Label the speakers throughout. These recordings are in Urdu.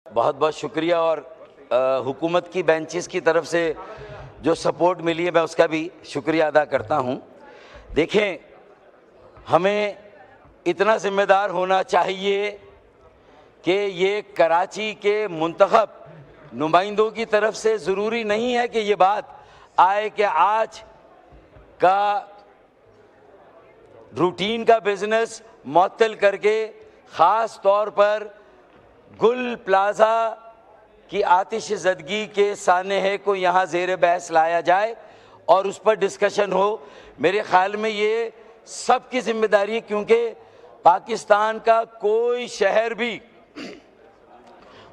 Speaker 1: بہت بہت شکریہ اور حکومت کی بینچز کی طرف سے جو سپورٹ ملی ہے میں اس کا بھی شکریہ ادا کرتا ہوں۔ دیکھیں، ہمیں اتنا ذمہ دار ہونا چاہیے کہ یہ کراچی کے منتخب نمائندوں کی طرف سے ضروری نہیں ہے کہ یہ بات آئے کہ آج کا روٹین کا بزنس معطل کر کے خاص طور پر گل پلازا کی آتش زدگی کے سانحے کو یہاں زیر بحث لایا جائے اور اس پر ڈسکشن ہو۔ میرے خیال میں یہ سب کی ذمہ داری ہے، کیونکہ پاکستان کا کوئی شہر بھی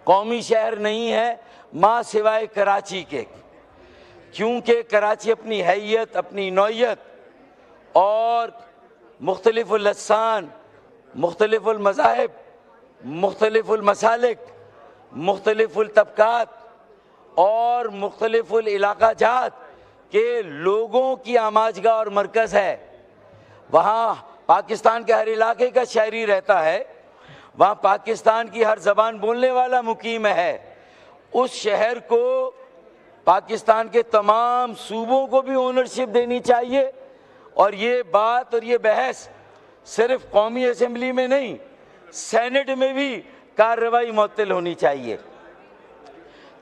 Speaker 1: قومی شہر نہیں ہے ماں سوائے کراچی کے، کیونکہ کراچی اپنی حیت، اپنی نوعیت اور مختلف اللسان، مختلف المذاہب، مختلف المسالک، مختلف الطبقات اور مختلف العلاقہ جات کے لوگوں کی آماجگاہ اور مرکز ہے۔ وہاں پاکستان کے ہر علاقے کا شہری رہتا ہے، وہاں پاکستان کی ہر زبان بولنے والا مقیم ہے۔ اس شہر کو پاکستان کے تمام صوبوں کو بھی اونرشپ دینی چاہیے، اور یہ بات اور یہ بحث صرف قومی اسمبلی میں نہیں، سینٹ میں بھی کارروائی معطل ہونی چاہیے۔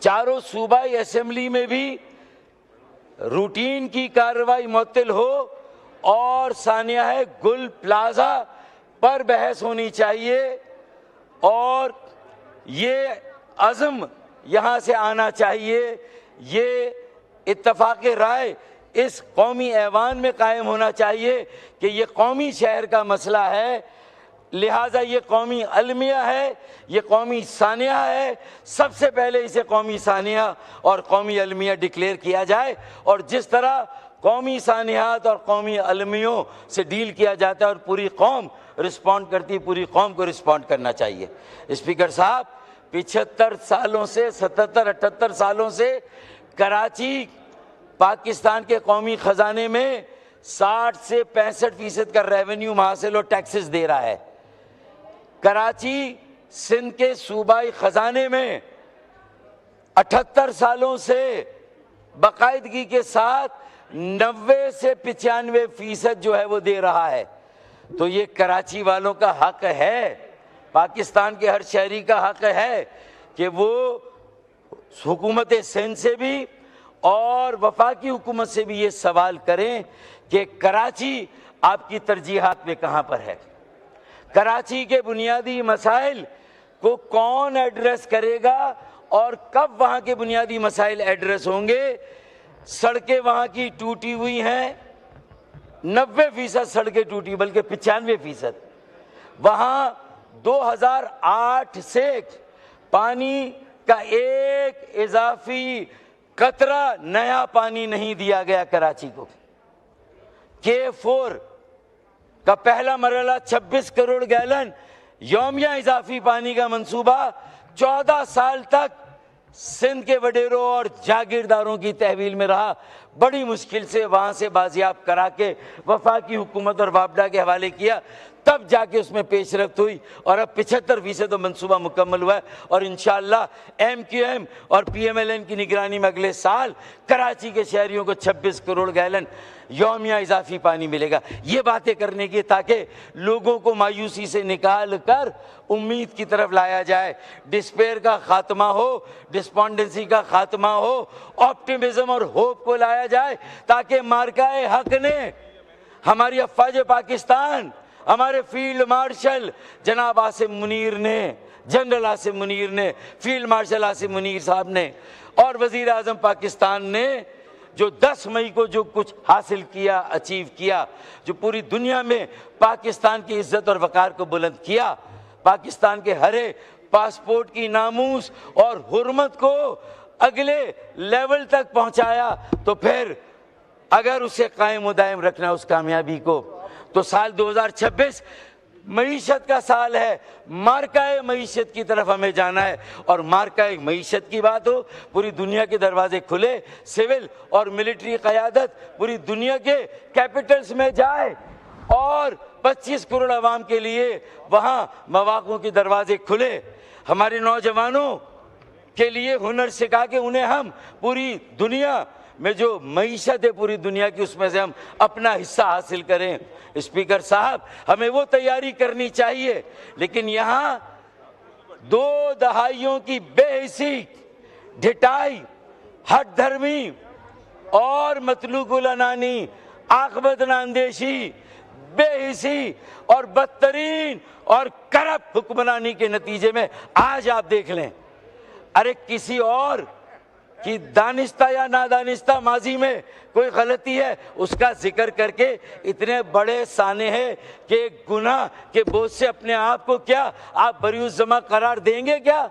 Speaker 1: چاروں صوبائی اسمبلی میں بھی روٹین کی کارروائی معطل ہو اور سانحہ گل پلازا پر بحث ہونی چاہیے، اور یہ عزم یہاں سے آنا چاہیے، یہ اتفاق رائے اس قومی ایوان میں قائم ہونا چاہیے کہ یہ قومی شہر کا مسئلہ ہے، لہٰذا یہ قومی المیہ ہے، یہ قومی سانحہ ہے، سب سے پہلے اسے قومی سانحہ اور قومی المیہ ڈکلیئر کیا جائے، اور جس طرح قومی سانحات اور قومی المیوں سے ڈیل کیا جاتا ہے اور پوری قوم رسپونڈ کرتی، پوری قوم کو رسپونڈ کرنا چاہیے۔ اسپیکر صاحب، 75 سالوں سے 77-78 سالوں سے کراچی پاکستان کے قومی خزانے میں 60 سے 65% کا ریونیو حاصل اور ٹیکسز دے رہا ہے۔ کراچی سندھ کے صوبائی خزانے میں 78 سالوں سے باقاعدگی کے ساتھ 90 سے 95% جو ہے وہ دے رہا ہے۔ تو یہ کراچی والوں کا حق ہے، پاکستان کے ہر شہری کا حق ہے کہ وہ حکومت سندھ سے بھی اور وفاقی حکومت سے بھی یہ سوال کریں کہ کراچی آپ کی ترجیحات میں کہاں پر ہے، کراچی کے بنیادی مسائل کو کون ایڈریس کرے گا اور کب وہاں کے بنیادی مسائل ایڈریس ہوں گے۔ سڑکیں وہاں کی ٹوٹی ہوئی ہیں، 90% سڑکیں ٹوٹی، بلکہ 95%۔ وہاں 2008 سے پانی کا ایک اضافی قطرہ نیا پانی نہیں دیا گیا کراچی کو۔ K4 کا پہلا مرحلہ 26 کروڑ گیلن یومیہ اضافی پانی کا منصوبہ 14 سال تک سندھ کے وڈیروں اور جاگیرداروں کی تحویل میں رہا، بڑی مشکل سے وہاں سے بازیاب کرا کے وفاقی حکومت اور وابڈا کے حوالے کیا، تب جا کے اس میں پیش رفت ہوئی، اور اب 75% منصوبہ مکمل ہوا ہے، اور انشاءاللہ MQM اور PMLN کی نگرانی میں اگلے سال کراچی کے شہریوں کو 26 کروڑ گیلن یومیہ اضافی پانی ملے گا۔ یہ باتیں کرنے کی تاکہ لوگوں کو مایوسی سے نکال کر امید کی طرف لایا جائے، ڈسپیئر کا خاتمہ ہو، ڈسپونڈنسی کا خاتمہ ہو، آپٹیمزم اور ہوپ کو لایا جائے، تاکہ مارکہ حق نے، ہماری افواج پاکستان، ہمارے فیلڈ مارشل جناب عاصم منیر نے، جنرل عاصم منیر نے، فیلڈ مارشل عاصم منیر صاحب نے، اور وزیر اعظم پاکستان نے جو 10 مئی کو جو کچھ حاصل کیا، اچیو کیا، جو پوری دنیا میں پاکستان کی عزت اور وقار کو بلند کیا، پاکستان کے ہر پاسپورٹ کی ناموس اور حرمت کو اگلے لیول تک پہنچایا، تو پھر اگر اسے قائم و دائم رکھنا اس کامیابی کو، تو سال 2026 معیشت کا سال ہے، مارکہ معیشت کی طرف ہمیں جانا ہے، اور مارکہ معیشت کی بات ہو، پوری دنیا کے دروازے کھلے، سول اور ملٹری قیادت پوری دنیا کے کیپٹلز میں جائے، اور 25 کروڑ عوام کے لیے وہاں مواقع کے دروازے کھلے، ہمارے نوجوانوں کے لیے ہنر سکھا کے انہیں ہم پوری دنیا میں جو معیشت ہے پوری دنیا کی اس میں سے ہم اپنا حصہ حاصل کریں۔ اسپیکر صاحب، ہمیں وہ تیاری کرنی چاہیے، لیکن یہاں 2 دہائیوں کی بے حسی، ڈھٹائی، ہٹ دھرمی اور مطلوق العنانی، عاقبت اندیشی، بے حسی اور بدترین اور کرپٹ حکمرانی کے نتیجے میں آج آپ دیکھ لیں، ارے کسی اور کہ دانستہ یا نادانستہ ماضی میں کوئی غلطی ہے اس کا ذکر کر کے اتنے بڑے سانحے کہ گناہ کے بوجھ سے اپنے آپ کو کیا آپ بری الذمہ قرار دیں گے؟ کیا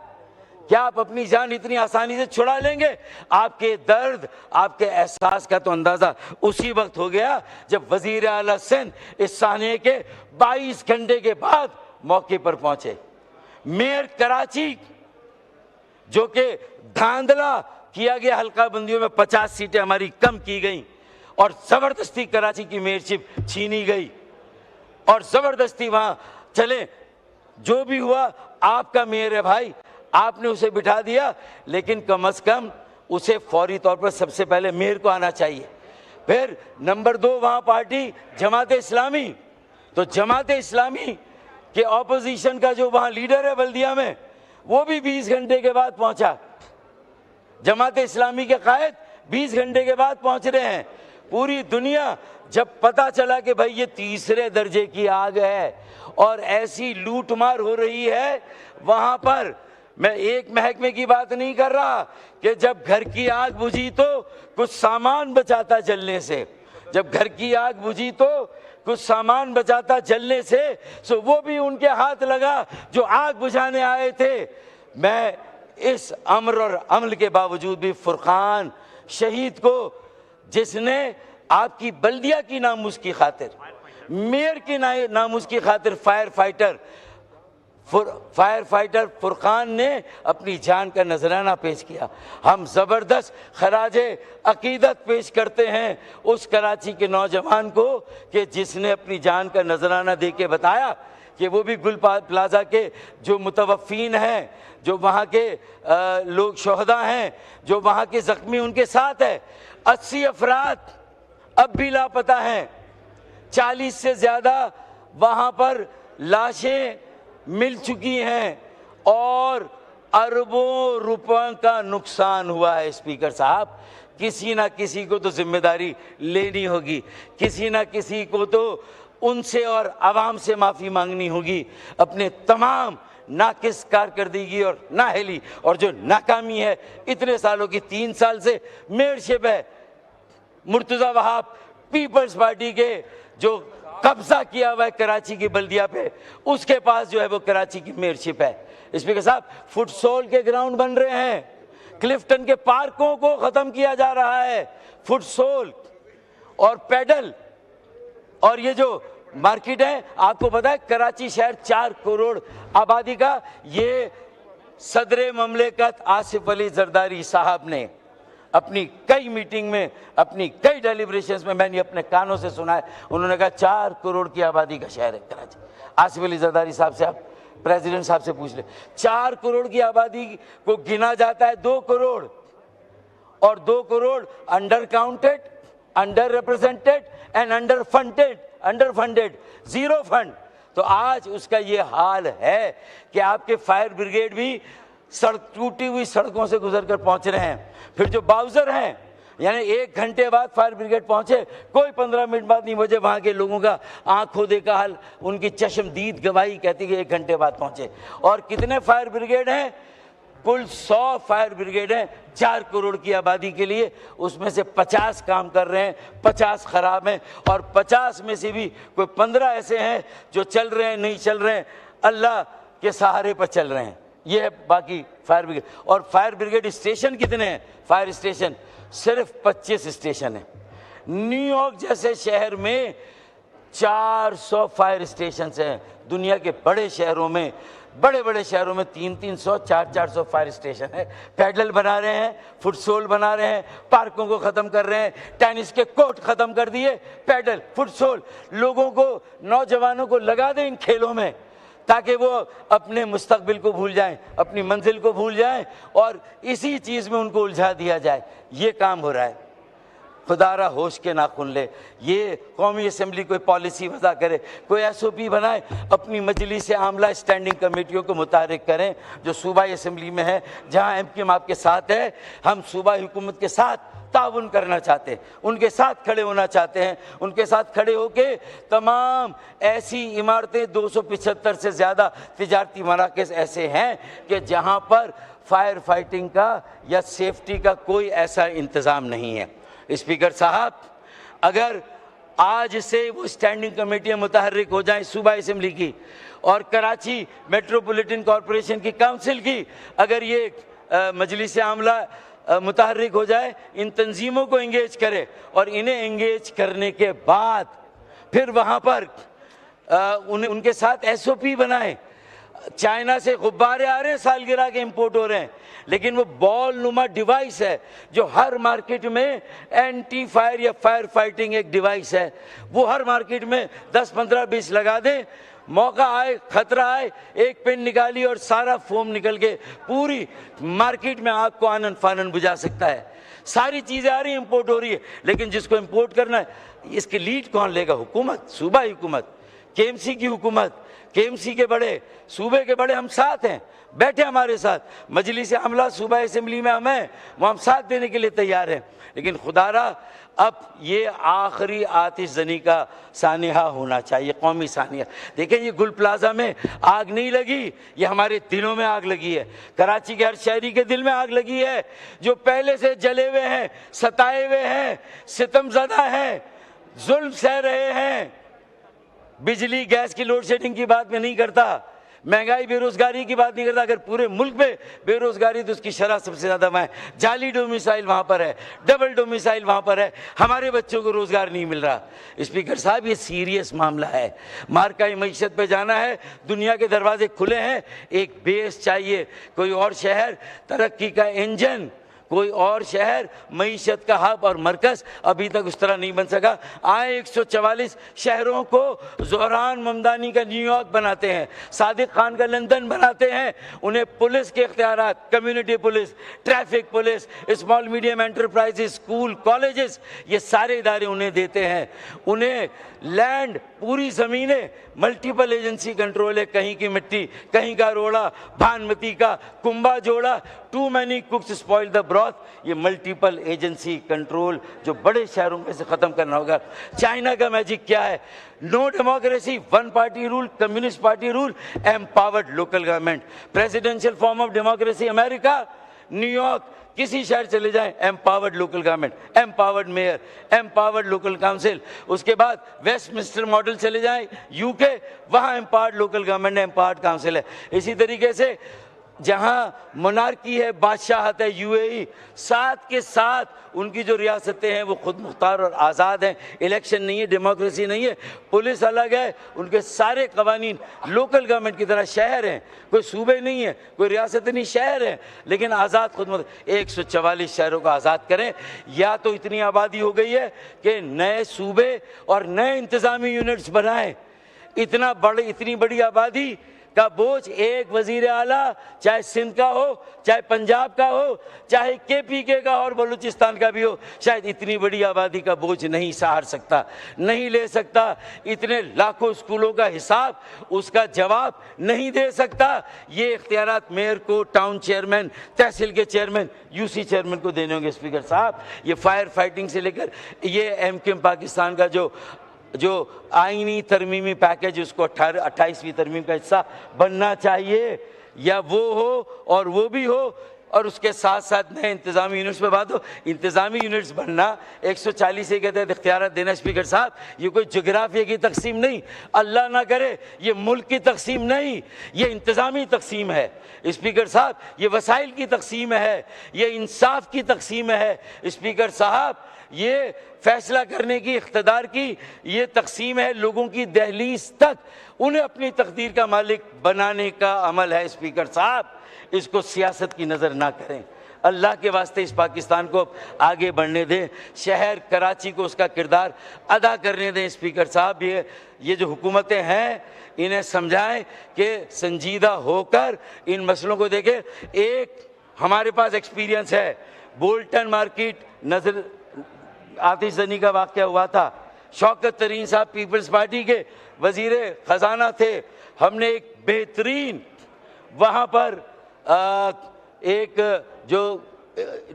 Speaker 1: آپ اپنی جان اتنی آسانی سے چھڑا لیں گے؟ آپ کے درد، آپ کے احساس کا تو اندازہ اسی وقت ہو گیا جب وزیر اعلیٰ سندھ اس سانحے کے 22 گھنٹے کے بعد موقع پر پہنچے۔ میئر کراچی جو کہ دھاندلا کیا گیا، حلقہ بندیوں میں 50 سیٹیں ہماری کم کی گئیں اور زبردستی کراچی کی میئرشپ چھینی گئی اور زبردستی وہاں چلے، جو بھی ہوا آپ کا میئر ہے بھائی، آپ نے اسے بٹھا دیا، لیکن کم از کم اسے فوری طور پر سب سے پہلے میئر کو آنا چاہیے۔ پھر نمبر 2 وہاں پارٹی جماعت اسلامی، تو جماعت اسلامی کے اپوزیشن کا جو وہاں لیڈر ہے بلدیہ میں، وہ بھی 20 گھنٹے کے بعد پہنچا۔ جماعت اسلامی کے قائد 20 گھنٹے کے بعد پہنچ رہے ہیں۔ پوری دنیا جب پتا چلا کہ بھائی یہ تیسرے درجے کی آگ ہے اور ایسی لوٹ مار ہو رہی ہے وہاں پر، میں ایک محکمے کی بات نہیں کر رہا کہ جب گھر کی آگ بجھی تو کچھ سامان بچاتا جلنے سے، جب گھر کی آگ بجھی تو کچھ سامان بچاتا جلنے سے، سو وہ بھی ان کے ہاتھ لگا جو آگ بجھانے آئے تھے۔ میں اس امر اور عمل کے باوجود بھی فرقان شہید کو، جس نے آپ کی بلدیہ کی ناموس کی خاطر، میئر کی ناموس کی خاطر فائر فائٹر فرقان نے اپنی جان کا نذرانہ پیش کیا۔ ہم زبردست خراج عقیدت پیش کرتے ہیں اس کراچی کے نوجوان کو کہ جس نے اپنی جان کا نذرانہ دے کے بتایا کہ وہ بھی گل پلازہ کے جو متوفین ہیں، جو وہاں کے لوگ شہداء ہیں، جو وہاں کے زخمی ان کے ساتھ ہے، 80 افراد اب بھی لاپتہ ہیں، 40 سے زیادہ وہاں پر لاشیں مل چکی ہیں اور اربوں روپوں کا نقصان ہوا ہے۔ اسپیکر صاحب، کسی نہ کسی کو تو ذمہ داری لینی ہوگی، کسی نہ کسی کو تو ان سے اور عوام سے معافی مانگنی ہوگی اپنے تمام ناقص کارکردگی اور نااہلی اور جو ناکامی ہے اتنے سالوں کی۔ 3 سال سے میئرشپ ہے مرتضی وہاب پیپلز پارٹی کے، جو قبضہ کیا ہوا ہے کراچی کی بلدیہ پہ، اس کے پاس جو ہے وہ کراچی کی میئرشپ ہے۔ اسپیکر صاحب، فٹ سول کے گراؤنڈ بن رہے ہیں، کلفٹن کے پارکوں کو ختم کیا جا رہا ہے، فٹ سول اور پیڈل، اور یہ جو مارکیٹ ہے، آپ کو پتا ہے کراچی شہر 4 کروڑ آبادی کا، یہ صدر مملکت آصف علی زرداری صاحب نے اپنی کئی میٹنگ میں، اپنی کئی ڈیلیبریشنز میں نے اپنے کانوں سے سنا ہے، انہوں نے کہا 4 کروڑ کی آبادی کا شہر ہے کراچی۔ آصف علی زرداری صاحب سے آپ پریزیڈنٹ صاحب سے پوچھ لیں، 4 کروڑ کی آبادی کو گنا جاتا ہے 2 کروڑ، اور 2 crore under counted, under represented and under funded, zero fund. تو آج اس کا یہ حال ہے کہ آپ کے فائر بریگیڈ بھی ٹوٹی ہوئی سڑکوں سے گزر کر پہنچ رہے ہیں۔ پھر جو باؤزر ہیں، یعنی 1 گھنٹے بعد فائر بریگیڈ پہنچے، کوئی 15 منٹ بعد نہیں پہنچے، وہاں کے لوگوں کا آنکھوں دیکھا حال، ان کی چشمدید گواہی کہتی کہ 1 گھنٹے بعد پہنچے۔ اور کتنے فائر بریگیڈ ہیں؟ کل 100 فائر بریگیڈ ہیں 4 کروڑ کی آبادی کے لیے، اس میں سے 50 کام کر رہے ہیں، 50 خراب ہیں، اور 50 میں سے بھی کوئی 15 ایسے ہیں جو چل رہے ہیں، نہیں چل رہے ہیں، اللہ کے سہارے پر چل رہے ہیں۔ یہ ہے باقی فائر بریگیڈ۔ اور فائر بریگیڈ اسٹیشن کتنے ہیں؟ فائر اسٹیشن صرف 25 اسٹیشن ہیں۔ نیو یارک جیسے شہر میں 400 فائر اسٹیشنز ہیں۔ دنیا کے بڑے شہروں میں، بڑے شہروں میں 300 400 فائر اسٹیشن ہے۔ پیڈل بنا رہے ہیں، فٹ سول بنا رہے ہیں، پارکوں کو ختم کر رہے ہیں، ٹینس کے کورٹ ختم کر دیے، پیڈل فٹ سول، لوگوں کو، نوجوانوں کو لگا دیں ان کھیلوں میں تاکہ وہ اپنے مستقبل کو بھول جائیں، اپنی منزل کو بھول جائیں اور اسی چیز میں ان کو الجھا دیا جائے۔ یہ کام ہو رہا ہے۔ خدا را ہوش کے ناخن لے، یہ قومی اسمبلی کوئی پالیسی وضع کرے، کوئی ایس او پی بنائے، اپنی مجلس عاملہ اسٹینڈنگ کمیٹیوں کو متحرک کریں جو صوبائی اسمبلی میں ہے، جہاں ایم کیو ایم آپ کے ساتھ ہے۔ ہم صوبائی حکومت کے ساتھ تعاون کرنا چاہتے ہیں، ان کے ساتھ کھڑے ہونا چاہتے ہیں، ان کے ساتھ کھڑے ہو کے تمام ایسی عمارتیں 275 سے زیادہ تجارتی مراکز ایسے ہیں کہ جہاں پر فائر فائٹنگ کا یا سیفٹی کا کوئی ایسا انتظام نہیں ہے۔ اسپیکر صاحب، اگر آج سے وہ اسٹینڈنگ کمیٹیاں متحرک ہو جائیں صوبائی اسمبلی کی اور کراچی میٹروپولیٹن کارپوریشن کی کونسل کی، اگر یہ مجلس عاملہ متحرک ہو جائے، ان تنظیموں کو انگیج کرے اور انہیں انگیج کرنے کے بعد پھر وہاں پر ان کے ساتھ ایس او پی بنائیں۔ چائنا سے غبارے آ رہے ہیں، سالگرہ کے امپورٹ ہو رہے ہیں، لیکن وہ بال نما ڈیوائس ہے جو ہر مارکیٹ میں اینٹی فائر یا فائر فائٹنگ ایک ڈیوائس ہے، وہ ہر مارکیٹ میں 10 15 20 لگا دیں، موقع آئے، خطرہ آئے، ایک پن نکالی اور سارا فوم نکل کے پوری مارکیٹ میں آگ کو آنن فانن بجھا سکتا ہے۔ ساری چیزیں آ رہی ہیں، امپورٹ ہو رہی ہے، لیکن جس کو امپورٹ کرنا ہے اس کی لیڈ کون لے گا؟ حکومت، صوبائی حکومت، کے ایم سی کی حکومت، کے ایم سی کے بڑے، صوبے کے بڑے ہم ساتھ ہیں، بیٹھے ہمارے ساتھ، مجلس عاملہ صوبائی اسمبلی میں ہم ہیں، وہ ہم ساتھ دینے کے لیے تیار ہیں، لیکن خدا را اب یہ آخری آتش زنی کا سانحہ ہونا چاہیے، قومی سانحہ۔ دیکھیں یہ گل پلازہ میں آگ نہیں لگی، یہ ہمارے دلوں میں آگ لگی ہے، کراچی کے ہر شہری کے دل میں آگ لگی ہے، جو پہلے سے جلے ہوئے ہیں، ستائے ہوئے ہیں، ستم زدہ ہیں، ظلم سہ رہے ہیں۔ بجلی گیس کی لوڈ شیڈنگ کی بات میں نہیں کرتا، مہنگائی بے روزگاری کی بات نہیں کرتا، اگر پورے ملک میں بے روزگاری تو اس کی شرح سب سے زیادہ وہاں ہے، جعلی ڈومیسائل وہاں پر ہے، ڈبل ڈومیسائل وہاں پر ہے، ہمارے بچوں کو روزگار نہیں مل رہا۔ اسپیکر صاحب یہ سیریس معاملہ ہے، مارکائی معیشت پہ جانا ہے، دنیا کے دروازے کھلے ہیں، ایک بیس چاہیے، کوئی اور شہر ترقی کا انجن، کوئی اور شہر معیشت کا ہب اور مرکز ابھی تک اس طرح نہیں بن سکا۔ آئے 144 شہروں کو زہران ممدانی کا نیو یارک بناتے ہیں، صادق خان کا لندن بناتے ہیں، انہیں پولیس کے اختیارات، community police, traffic police, small medium enterprise, school, colleges, یہ سارے ادارے انہیں دیتے ہیں، انہیں لینڈ، پوری زمینیں، ملٹیپل ایجنسی کنٹرول ہے، کہیں کی مٹی، کہیں کا روڑا، بھانمتی کا کنبا جوڑا، too many cooks spoil the broth, یہ ملٹیپل ایجنسی کنٹرول جو بڑے شہروں میں سے ختم کرنا ہوگا۔ چائنا کا میجک کیا ہے؟ No democracy, one party rule, communist party rule, empowered local government, presidential form of democracy امریکہ، نیو یارک، کسی شہر چلے جائیں، empowered local government, empowered mayor, empowered local council. اس کے بعد ویسٹ منسٹر ماڈل چلے جائیں یو کے، وہاں ایمپاورڈ لوکل گورنمنٹ ہے، ایمپاورڈ کاؤنسل ہے۔ اسی طریقے سے جہاں منارکی ہے، بادشاہت ہے، یو اے ای، ساتھ کے ساتھ ان کی جو ریاستیں ہیں وہ خود مختار اور آزاد ہیں، الیکشن نہیں ہے، ڈیموکریسی نہیں ہے، پولیس الگ ہے، ان کے سارے قوانین لوکل گورنمنٹ کی طرح، شہر ہیں، کوئی صوبے نہیں ہے، کوئی ریاست نہیں، شہر ہیں لیکن آزاد خود مختار۔ 144 شہروں کو آزاد کریں، یا تو اتنی آبادی ہو گئی ہے کہ نئے صوبے اور نئے انتظامی یونٹس بنائیں۔ اتنی بڑی آبادی کا بوجھ ایک وزیر اعلیٰ، چاہے سندھ کا ہو، چاہے پنجاب کا ہو، چاہے کے پی کے کا اور بلوچستان کا بھی ہو، شاید اتنی بڑی آبادی کا بوجھ نہیں سہار سکتا، نہیں لے سکتا، اتنے لاکھوں اسکولوں کا حساب، اس کا جواب نہیں دے سکتا۔ یہ اختیارات میئر کو، ٹاؤن چیئرمین، تحصیل کے چیئرمین، یو سی چیئرمین کو دینے ہوں گے۔ اسپیکر صاحب، یہ فائر فائٹنگ سے لے کر یہ ایم کیو ایم پاکستان کا جو آئینی ترمیمی پیکج، اس کو 28ویں ترمیم کا حصہ بننا چاہیے، یا وہ ہو اور وہ بھی ہو، اور اس کے ساتھ ساتھ نئے انتظامی یونٹس پہ بات ہو۔ انتظامی یونٹس بننا 140 کے تحت اختیارات دینا، اسپیکر صاحب، یہ کوئی جغرافیہ کی تقسیم نہیں، اللہ نہ کرے یہ ملک کی تقسیم نہیں، یہ انتظامی تقسیم ہے۔ اسپیکر صاحب، یہ وسائل کی تقسیم ہے، یہ انصاف کی تقسیم ہے۔ اسپیکر صاحب، یہ فیصلہ کرنے کی، اقتدار کی یہ تقسیم ہے، لوگوں کی دہلیز تک انہیں اپنی تقدیر کا مالک بنانے کا عمل ہے۔ اسپیکر صاحب، اس کو سیاست کی نظر نہ کریں، اللہ کے واسطے اس پاکستان کو آگے بڑھنے دیں، شہر کراچی کو اس کا کردار ادا کرنے دیں۔ اسپیکر صاحب، یہ جو حکومتیں ہیں انہیں سمجھائیں کہ سنجیدہ ہو کر ان مسئلوں کو دیکھیں۔ ایک ہمارے پاس ایکسپیرینس ہے، بولٹن مارکیٹ نظر آتش زنی کا واقعہ ہوا تھا، شوکت ترین صاحب پیپلز پارٹی کے وزیر خزانہ تھے، ہم نے ایک بہترین وہاں پر ایک جو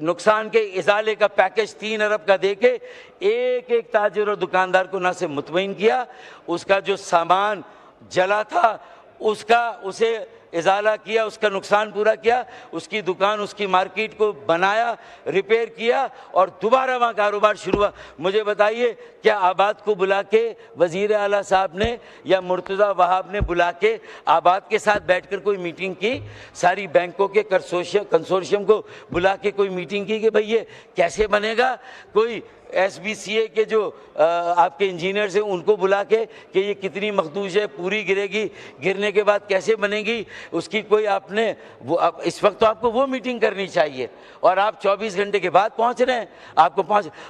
Speaker 1: نقصان کے ازالے کا پیکج 3 ارب کا دے کے ایک تاجر اور دکاندار کو نہ صرف مطمئن کیا، اس کا جو سامان جلا تھا اسے ازالہ کیا، اس کا نقصان پورا کیا، اس کی دکان، اس کی مارکیٹ کو بنایا، ریپیئر کیا اور دوبارہ وہاں کاروبار شروع ہوا۔ مجھے بتائیے، کیا آباد کو بلا کے وزیر اعلیٰ صاحب نے یا مرتضی وہاب نے بلا کے آباد کے ساتھ بیٹھ کر کوئی میٹنگ کی؟ ساری بینکوں کے کنسورشیم کو بلا کے کوئی میٹنگ کی کہ بھئی یہ کیسے بنے گا؟ کوئی ایس بی سی اے کے جو آپ کے انجینئرز ہیں ان کو بلا کے کہ یہ کتنی مخدوش ہے، پوری گرے گی، گرنے کے بعد کیسے بنے گی، اس کی کوئی آپ نے اس وقت تو آپ کو وہ میٹنگ کرنی چاہیے، اور آپ 24 گھنٹے کے بعد پہنچ رہے ہیں۔ آپ کو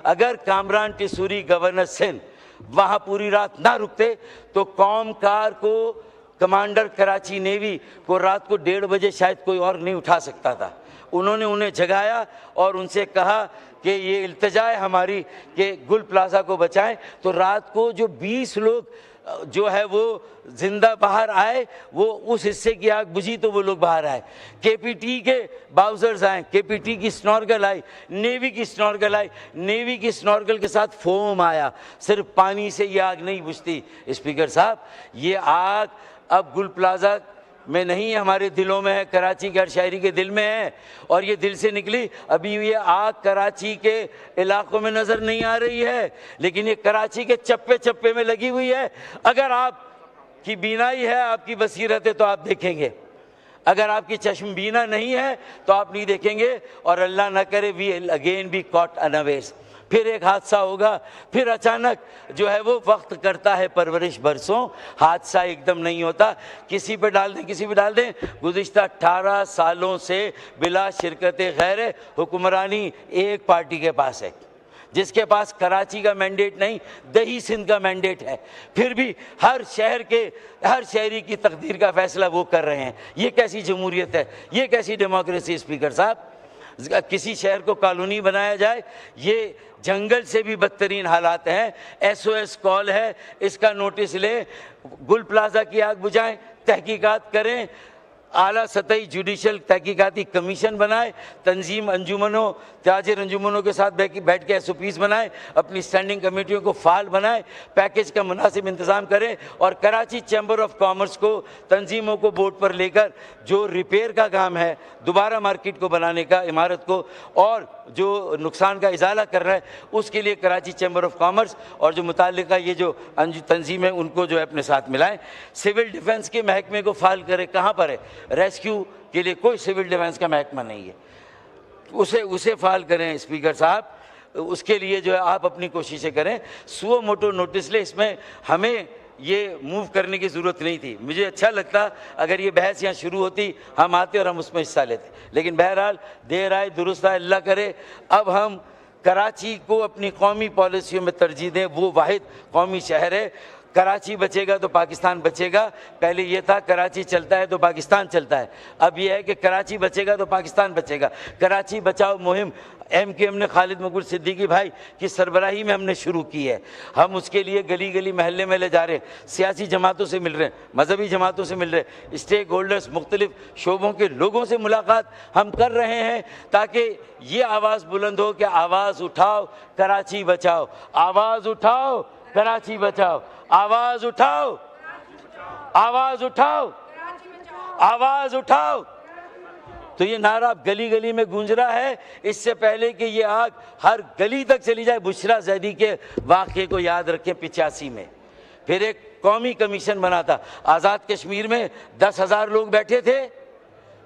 Speaker 1: اگر کامران ٹیسوری گورنر سندھ وہاں پوری رات نہ رکتے تو قوم کار کو، کمانڈر کراچی نیوی کو رات کو 1:30 بجے شاید کوئی اور نہیں اٹھا سکتا تھا۔ انہوں نے انہیں جگایا اور ان سے کہا کہ یہ التجا ہے ہماری کہ گل پلازا کو بچائیں، تو رات کو جو 20 لوگ جو ہے وہ زندہ باہر آئے، وہ اس حصے کی آگ بجھی تو وہ لوگ باہر آئے۔ کے پی ٹی کے باؤزرز آئیں، کے پی ٹی کی سنورگل آئی، نیوی کی سنورگل آئی، نیوی کی سنورگل کے ساتھ فوم آیا، صرف پانی سے یہ آگ نہیں بجھتی۔ اسپیکر صاحب، یہ آگ اب گل پلازا میں نہیں، ہمارے دلوں میں ہے، کراچی کے ہر شہری کے دل میں ہے، اور یہ دل سے نکلی۔ ابھی یہ آگ کراچی کے علاقوں میں نظر نہیں آ رہی ہے، لیکن یہ کراچی کے چپے چپے میں لگی ہوئی ہے۔ اگر آپ کی بینائی ہے، آپ کی بصیرت ہے تو آپ دیکھیں گے، اگر آپ کی چشم بینا نہیں ہے تو آپ نہیں دیکھیں گے، اور اللہ نہ کرے وی اگین بی کاٹ انویئرز، پھر ایک حادثہ ہوگا، پھر اچانک جو ہے وہ وقت کرتا ہے پرورش برسوں، حادثہ ایک دم نہیں ہوتا، کسی پہ ڈال دیں کسی پہ ڈال دیں۔ گزشتہ 18 سالوں سے بلا شرکت غیر حکمرانی ایک پارٹی کے پاس ہے، جس کے پاس کراچی کا مینڈیٹ نہیں، دہی سندھ کا مینڈیٹ ہے، پھر بھی ہر شہری کی تقدیر کا فیصلہ وہ کر رہے ہیں۔ یہ کیسی جمہوریت ہے، یہ کیسی ڈیموکریسی؟ اسپیکر صاحب، کسی شہر کو کالونی بنایا جائے، یہ جنگل سے بھی بدترین حالات ہیں۔ ایس او ایس کال ہے، اس کا نوٹس لیں، گل پلازا کی آگ بجھائیں، تحقیقات کریں، اعلیٰ سطحی جوڈیشل تحقیقاتی کمیشن بنائے، تنظیم انجمنوں، تاجر انجمنوں کے ساتھ بیٹھ کے ایس او پیز بنائیں، اپنی اسٹینڈنگ کمیٹیوں کو فعال بنائیں، پیکج کا مناسب انتظام کریں، اور کراچی چیمبر آف کامرس کو، تنظیموں کو بورڈ پر لے کر جو ریپیئر کا کام ہے، دوبارہ مارکیٹ کو بنانے کا، عمارت کو، اور جو نقصان کا ازالہ کر رہا ہے، اس کے لیے کراچی چیمبر آف کامرس اور جو متعلقہ یہ جو تنظیم ہے ان کو جو ہے اپنے ساتھ ملائیں۔ سول ڈیفنس کے محکمے کو فعال کرے، کہاں پر ہے؟ ریسکیو کے لیے کوئی سول ڈیفنس کا محکمہ نہیں ہے، اسے فعال کریں۔ اسپیکر صاحب، اس کے لیے جو ہے آپ اپنی کوششیں کریں، سو موٹو نوٹس لے، اس میں ہمیں یہ موو کرنے کی ضرورت نہیں تھی۔ مجھے اچھا لگتا اگر یہ بحث یہاں شروع ہوتی، ہم آتے اور ہم اس میں حصہ لیتے، لیکن بہرحال دیر آئے درست آئے، اللہ کرے اب ہم کراچی کو اپنی قومی پالیسیوں میں ترجیح دیں۔ وہ واحد قومی شہر ہے، کراچی بچے گا تو پاکستان بچے گا۔ پہلے یہ تھا کراچی چلتا ہے تو پاکستان چلتا ہے، اب یہ ہے کہ کراچی بچے گا تو پاکستان بچے گا۔ کراچی بچاؤ مہم ایم کے ایم نے خالد مقبول صدیقی بھائی کی سربراہی میں ہم نے شروع کی ہے، ہم اس کے لیے گلی گلی محلے میں لے جا رہے ہیں، سیاسی جماعتوں سے مل رہے ہیں، مذہبی جماعتوں سے مل رہے ہیں، اسٹیک ہولڈرز، مختلف شعبوں کے لوگوں سے ملاقات ہم کر رہے ہیں، تاکہ یہ آواز بلند ہو کہ آواز اٹھاؤ کراچی بچاؤ، آواز اٹھاؤ کراچی بچاؤ، آواز اٹھاؤ، آواز اٹھاؤ، آواز اٹھاؤ۔ تو یہ نعرہ گلی گلی میں گونج رہا ہے۔ اس سے پہلے کہ یہ آگ ہر گلی تک چلی جائے، بشرا زیدی کے واقعے کو یاد رکھیں 85 میں، پھر ایک قومی کمیشن بنا تھا، آزاد کشمیر میں 10,000 لوگ بیٹھے تھے،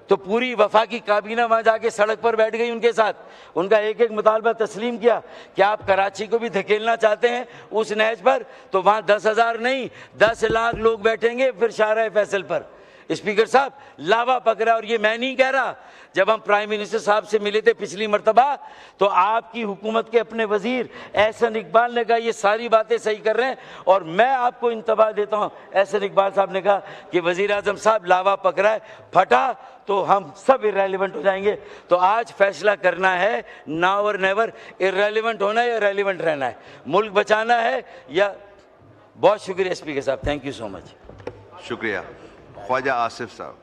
Speaker 1: تو پوری وفاقی کابینہ وہاں جا کے سڑک پر بیٹھ گئی ان کے ساتھ، ان کا ایک ایک مطالبہ تسلیم کیا کہ آپ کراچی کو بھی دھکیلنا چاہتے ہیں اس نہج پر، تو وہاں 10,000 نہیں 10 لاکھ لوگ بیٹھیں گے پھر شارع فیصل پر۔ اسپیکر صاحب لاوا پکڑا، اور یہ میں نہیں کہہ رہا، جب ہم پرائم منسٹر صاحب سے ملے تھے پچھلی مرتبہ تو آپ کی حکومت کے اپنے وزیر احسن اقبال نے کہا یہ ساری باتیں صحیح کر رہے ہیں، اور میں آپ کو انتباہ دیتا ہوں، احسن اقبال صاحب نے کہا کہ وزیر اعظم صاحب لاوا پکڑا ہے، پھٹا تو ہم سب ارریلیونٹ ہو جائیں گے۔ تو آج فیصلہ کرنا ہے، ناؤ اور نیور، ارریلیونٹ ہونا ہے یا ریلیونٹ رہنا ہے، ملک بچانا ہے یا۔ بہت شکریہ اسپیکر صاحب، تھینک یو سو مچ۔
Speaker 2: شکریہ۔ خواجہ آصف صاحب۔